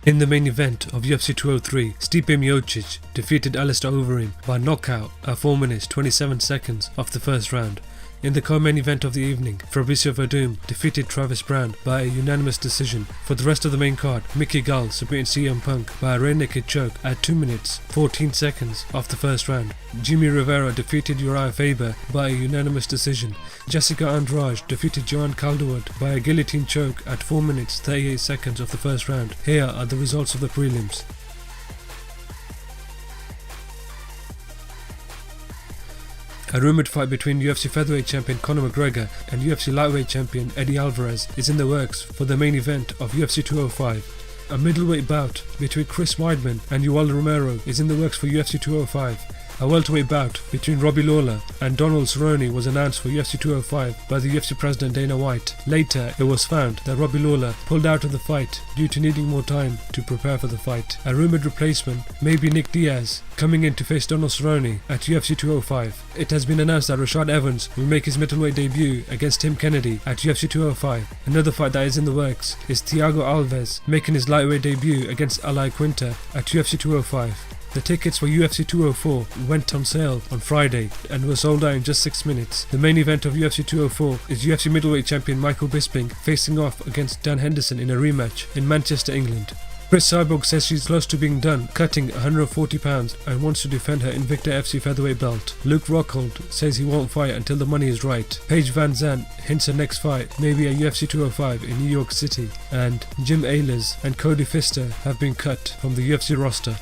In the main event of UFC 203, Stipe Miocic defeated Alistair Overeem by knockout at 4 minutes 27 seconds of the first round. In the co-main event of the evening, Fareoh Verdum defeated Travis Browne by a unanimous decision. For the rest of the main card, Mickey Gall submitted CM Punk by a rear naked choke at 2 minutes 14 seconds of the first round. Jimmy Rivera defeated Uriah Faber by a unanimous decision. Jessica Andrade defeated Joanne Calderwood by a guillotine choke at 4 minutes 38 seconds of the first round. Here are the results of the prelims. A rumoured fight between UFC featherweight champion Conor McGregor and UFC lightweight champion Eddie Alvarez is in the works for the main event of UFC 205. A middleweight bout between Chris Weidman and Yoel Romero is in the works for UFC 205. A welterweight bout between Robbie Lawler and Donald Cerrone was announced for UFC 205 by the UFC president Dana White. Later, it was found that Robbie Lawler pulled out of the fight due to needing more time to prepare for the fight. A rumoured replacement may be Nick Diaz, coming in to face Donald Cerrone at UFC 205. It has been announced that Rashad Evans will make his middleweight debut against Tim Kennedy at UFC 205. Another fight that is in the works is Thiago Alves making his lightweight debut against Ali Quinta at UFC 205. The tickets for UFC 204 went on sale on Friday and were sold out in just 6 minutes. The main event of UFC 204 is UFC middleweight champion Michael Bisping facing off against Dan Henderson in a rematch in Manchester, England. Chris Cyborg says she's close to being done cutting 140 pounds and wants to defend her Invicta FC featherweight belt. Luke Rockhold says he won't fight until the money is right. Paige Van Zandt hints her next fight may be at UFC 205 in New York City, and Jim Ehlers and Cody Pfister have been cut from the UFC roster.